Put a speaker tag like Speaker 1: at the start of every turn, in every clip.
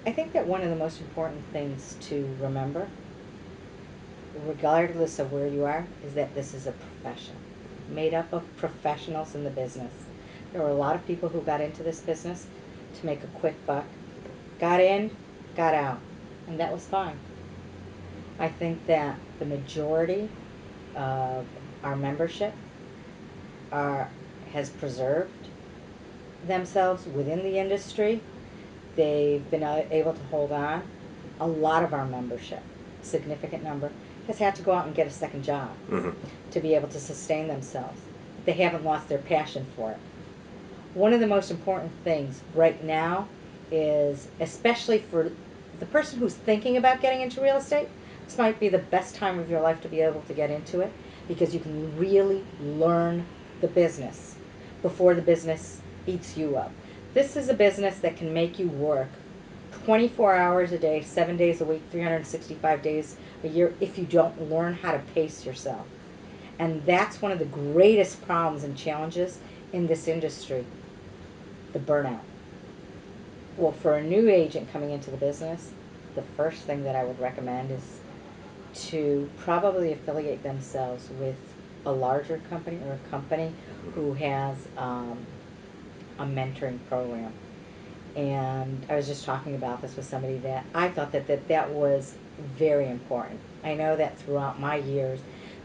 Speaker 1: I think that one of the most important things to remember, regardless of where you are, is that this is a profession made up of professionals in the business. There were a lot of people who got into this business to make a quick buck, got in, got out, and that was fine. I think that the majority of our membership has preserved themselves within the industry. They've been able to hold on. A lot of our membership, a significant number, has had to go out and get a second job to be able to sustain themselves. They haven't lost their passion for it. One of the most important things right now is, especially for the person who's thinking about getting into real estate, this might be the best time of your life to be able to get into it, because you can really learn the business before the business eats you up. This is a business that can make you work 24 hours a day, 7 days a week, 365 days a year if you don't learn how to pace yourself. And that's one of the greatest problems and challenges in this industry, the burnout. Well, for a new agent coming into the business, the first thing that I would recommend is to probably affiliate themselves with a larger company or a company who has a mentoring program. And I was just talking about this with somebody that I thought that was very important. I know that throughout my years,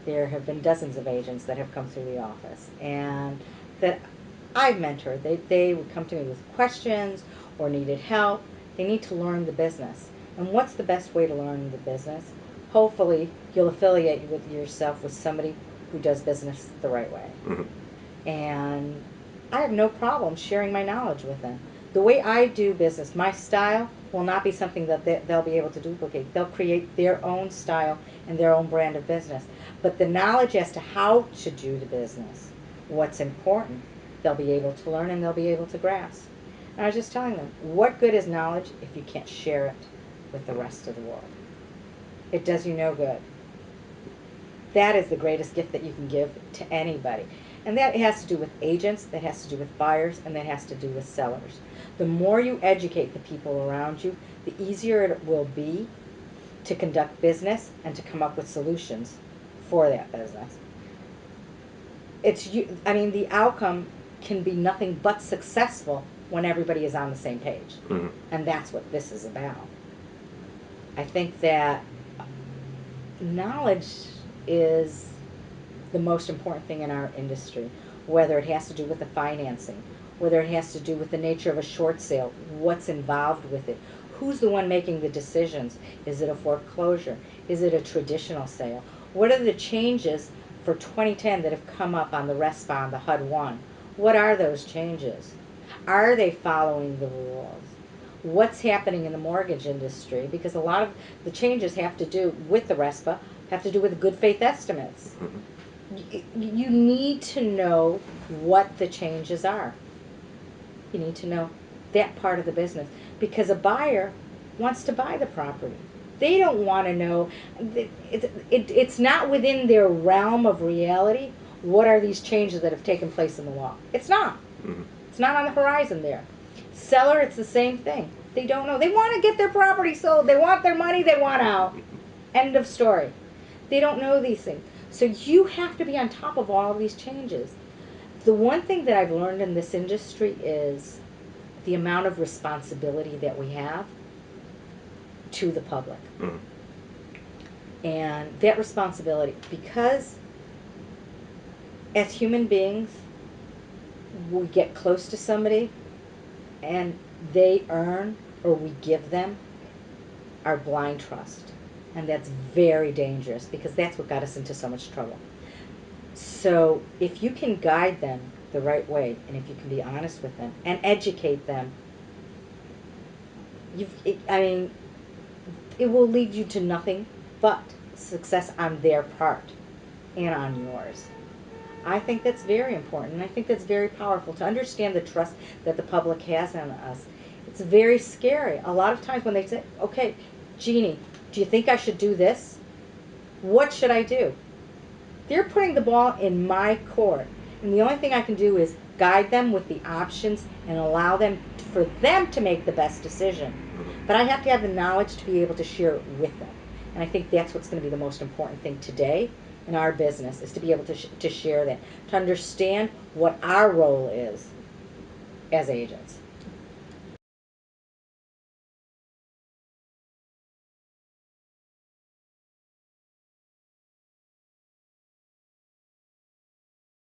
Speaker 1: there have been dozens of agents that have come through the office and that I've mentored. They would come to me with questions or needed help. They need to learn the business. And what's the best way to learn the business? Hopefully, you'll affiliate with yourself with somebody who does business the right way. And I have no problem sharing my knowledge with them. The way I do business, my style will not be something that they'll be able to duplicate. They'll create their own style and their own brand of business. But the knowledge as to how to do the business, what's important, they'll be able to learn and they'll be able to grasp. And I was just telling them, what good is knowledge if you can't share it with the rest of the world? It does you no good. That is the greatest gift that you can give to anybody. And that has to do with agents, that has to do with buyers, and that has to do with sellers. The more you educate the people around you, the easier it will be to conduct business and to come up with solutions for that business. The outcome can be nothing but successful when everybody is on the same page. And that's what this is about. I think that knowledge is the most important thing in our industry, whether it has to do with the financing, whether it has to do with the nature of a short sale, what's involved with it, who's the one making the decisions, is it a foreclosure, is it a traditional sale, what are the changes for 2010 that have come up on the RESPA, on the HUD-1, what are those changes, are they following the rules, what's happening in the mortgage industry, because a lot of the changes have to do with the RESPA, have to do with good faith estimates. You need to know what the changes are. You need to know that part of the business, because a buyer wants to buy the property. They don't want to know, it's not within their realm of reality, what are these changes that have taken place in the law. It's not. It's not on the horizon there. Seller, it's the same thing. They don't know. They want to get their property sold. They want their money. They want out. End of story. They don't know these things. So you have to be on top of all of these changes. The one thing that I've learned in this industry is the amount of responsibility that we have to the public. And that responsibility, because as human beings, we get close to somebody and they earn, or we give them, our blind trust. And that's very dangerous, because that's what got us into so much trouble. So if you can guide them the right way, and if you can be honest with them and educate them, it will lead you to nothing but success on their part and on yours. I think that's very important, and I think that's very powerful, to understand the trust that the public has in us. It's very scary. A lot of times when they say, okay, Jeannie, do you think I should do this? What should I do? They're putting the ball in my court, and the only thing I can do is guide them with the options and allow them, for them to make the best decision. But I have to have the knowledge to be able to share it with them. And I think that's what's going to be the most important thing today in our business is to be able to share that, to understand what our role is as agents.